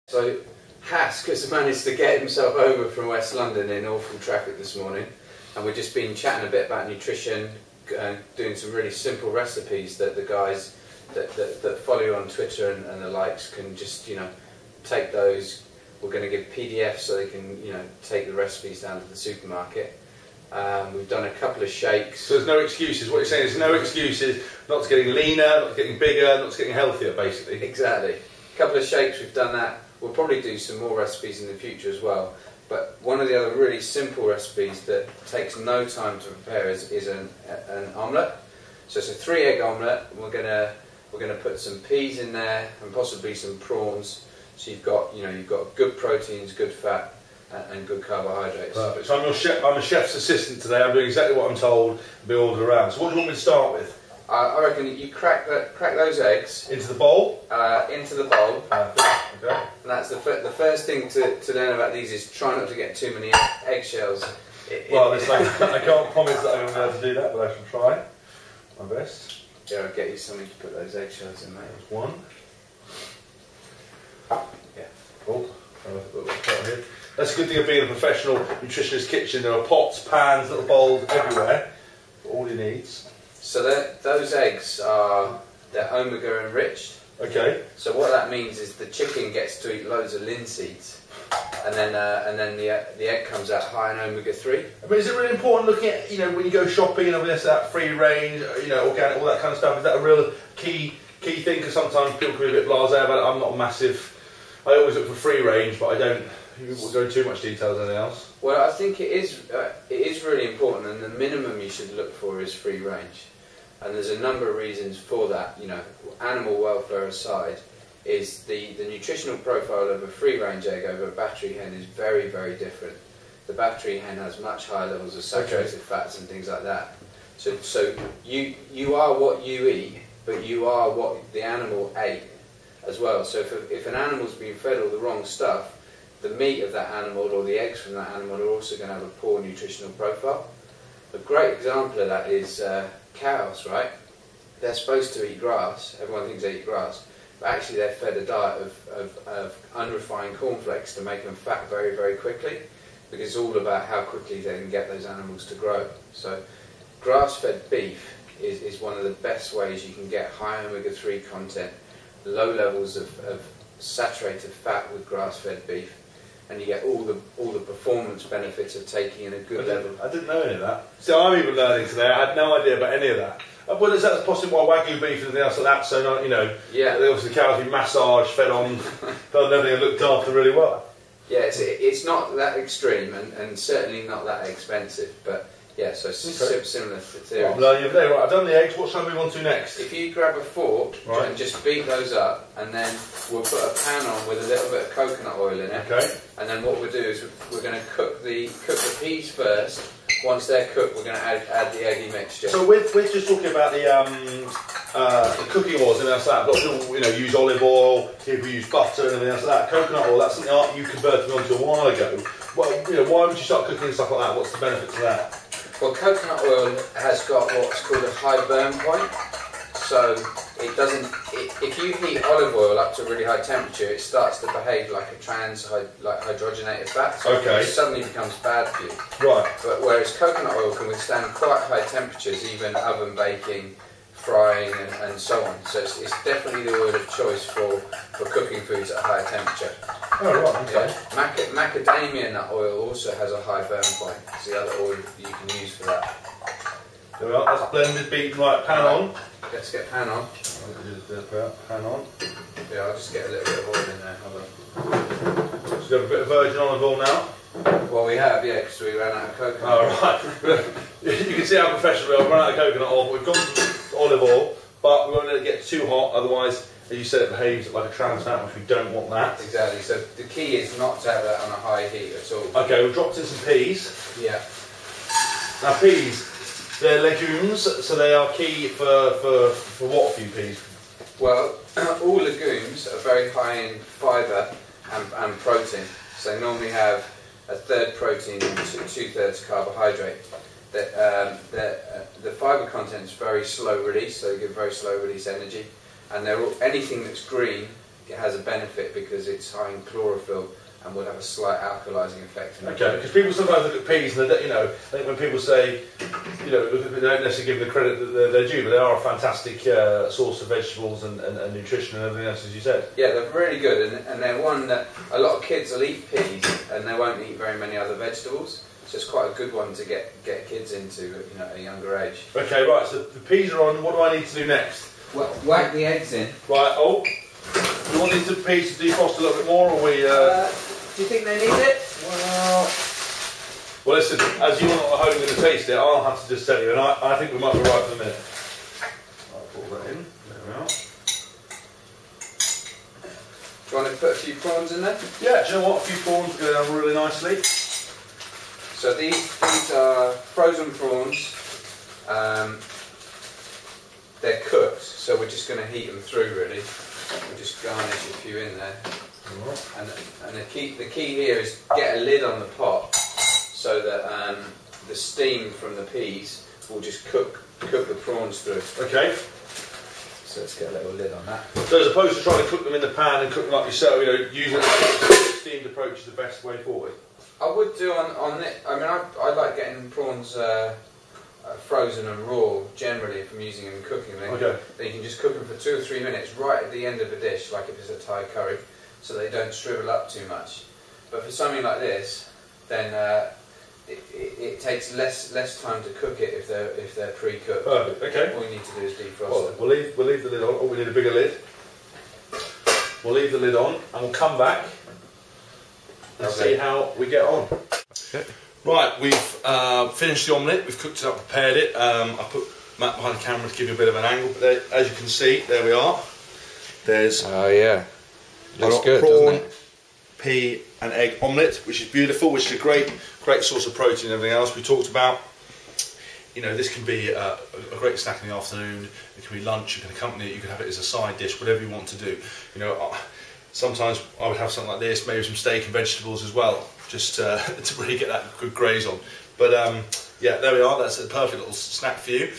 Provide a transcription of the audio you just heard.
So Haskell has managed to get himself over from West London in awful traffic this morning, and we've just been chatting a bit about nutrition, doing some really simple recipes that the guys that follow you on Twitter and the likes can just take those. We're going to give PDFs so they can take the recipes down to the supermarket. We've done a couple of shakes. So there's no excuses. What you're saying is no excuses. Not to getting leaner, not to getting bigger, not to getting healthier, basically. Exactly. A couple of shakes. We've done that. We'll probably do some more recipes in the future as well. But one of the other really simple recipes that takes no time to prepare is an omelette. So it's a 3-egg omelette. We're gonna put some peas in there and possibly some prawns. So you've got good proteins, good fat, and good carbohydrates. Perfect. So I'm a chef's assistant today. I'm doing exactly what I'm told to be ordered around. So what do you want me to start with? I reckon you crack those eggs into the bowl. Into the bowl. Okay. And that's the first thing to learn about these is try not to get too many eggshells. Well, I can't promise that I'm going to be able to do that, but I shall try my best. Yeah, I'll get you something to put those eggshells in, mate. There's one. Yeah. Cool. That's a good thing of being a professional nutritionist kitchen. There are pots, pans, little bowls everywhere for all your needs. So those eggs they're omega enriched. Okay. So what that means is the chicken gets to eat loads of linseeds, and then the egg comes out high in omega-3. But is it really important looking at when you go shopping and everything, that free range, organic, all that kind of stuff? Is that a real key thing? Because sometimes people can be a bit blasé about it. I'm not a massive. I always look for free range, but I don't go into too much detail as anything else. Well, I think it is really important, and the minimum you should look for is free range. And there's a number of reasons for that. Animal welfare aside, is the nutritional profile of a free-range egg over a battery hen is very, very different. The battery hen has much higher levels of saturated fats and things like that. So you are what you eat, but you are what the animal ate as well. So if an animal's been fed all the wrong stuff, the meat of that animal or the eggs from that animal are also going to have a poor nutritional profile. A great example of that is cows, right? They're supposed to eat grass. Everyone thinks they eat grass, but actually they're fed a diet of unrefined cornflakes to make them fat very, very quickly, because it's all about how quickly they can get those animals to grow. So grass-fed beef is one of the best ways you can get high omega-3 content, low levels of saturated fat with grass-fed beef, and you get all the performance benefits of taking in a good level. I didn't know any of that. So I'm even learning today. I had no idea about any of that. Well, is that possible why Wagyu beef and everything else like that? So not, yeah. Obviously the cows be massaged, fed on everything, and looked after really well. Yeah, it's not that extreme and certainly not that expensive, but yeah, so similar theory. I'm learning every day. Right, I've done the eggs. What shall I move on to next? If you grab a fork and just beat those up, and then we'll put a pan on with a little bit of coconut oil in it. Okay. And then what we'll do is we're going to cook the peas first. Once they're cooked, we're going to add the eggy mixture. So we're just talking about the cooking oils and everything else like that. A lot of people use olive oil, people use butter and everything else like that. Coconut oil, that's something you converted me onto a while ago. Well, why would you start cooking and stuff like that? What's the benefit to that? Well, coconut oil has got what's called a high burn point. So it doesn't. If you heat olive oil up to a really high temperature, it starts to behave like a hydrogenated fat. So it suddenly becomes bad for you. Right. But whereas coconut oil can withstand quite high temperatures, even oven baking, frying, and so on. So it's definitely the oil of choice for cooking foods at a higher temperature. Oh right. Okay. Yeah. Macadamia nut oil also has a high burn point. It's the other oil that you can use for that. There we are. That's blended, beaten. Right, pan on. Let's get pan on. Pan on. Yeah, I'll just get a little bit of oil in there. So we have a bit of virgin olive oil now. Well, we have, yeah, because we ran out of coconut. Oh, right. You can see how professional we are. We've run out of coconut oil, but we've gone to olive oil, but we won't let it get too hot, otherwise, as you said, it behaves like a trans fat, which we don't want that. Exactly. So the key is not to have that on a high heat at all. Okay, we've dropped in some peas. Yeah. Now peas, they're legumes, so they are key for what for you peas? Well, all legumes are very high in fibre and protein. So they normally have a third protein and two-thirds carbohydrate. The fibre content is very slow release, so they give very slow release energy. And anything that's green has a benefit because it's high in chlorophyll and will have a slight alkalising effect. Okay, because people sometimes look at peas and they, I think when people say, they don't necessarily give them the credit that they're due, but they are a fantastic source of vegetables and nutrition and everything else, as you said. Yeah, they're really good, and they're one that a lot of kids will eat peas and they won't eat very many other vegetables. So it's quite a good one to get kids into, at a younger age. Okay, right. So the peas are on. What do I need to do next? Well, whack the eggs in. Right. Oh, do you want these peas to defrost a little bit more, or we? Do you think they need it? Well, listen. As you're not at home going to taste it, I'll have to just tell you, and I think we might be right for the minute. I'll put that in. There we are. Do you want to put a few prawns in there? Yeah. Do you know what? A few prawns go down really nicely. So these are frozen prawns. They're cooked, so we're just going to heat them through. Really, we'll just garnish a few in there. And the key here is get a lid on the pot so that the steam from the peas will just cook the prawns through. Okay. So let's get a little lid on that. So as opposed to trying to cook them in the pan and cook them like yourself, using a steamed approach is the best way forward. I would do on it. I mean, I like getting prawns frozen and raw generally if I'm using them in cooking. Then you can just cook them for 2 or 3 minutes right at the end of a dish, like if it's a Thai curry, so they don't shrivel up too much. But for something like this, then it takes less time to cook it if they're pre-cooked. Perfect. Okay. All you need to do is defrost them. We'll leave the lid on. Oh, we need a bigger lid. We'll leave the lid on, and we'll come back and see how we get on. Okay. Right, we've finished the omelette, we've cooked it up, prepared it. I put Matt behind the camera to give you a bit of an angle, but there, as you can see, there we are. There's looks good, prawn, doesn't it? pea and egg omelette, which is beautiful, which is a great source of protein and everything else we talked about. This can be a great snack in the afternoon, it can be lunch, you can accompany it, you can have it as a side dish, whatever you want to do. Sometimes I would have something like this, maybe some steak and vegetables as well, just to really get that good graze on. But yeah, there we are, that's a perfect little snack for you.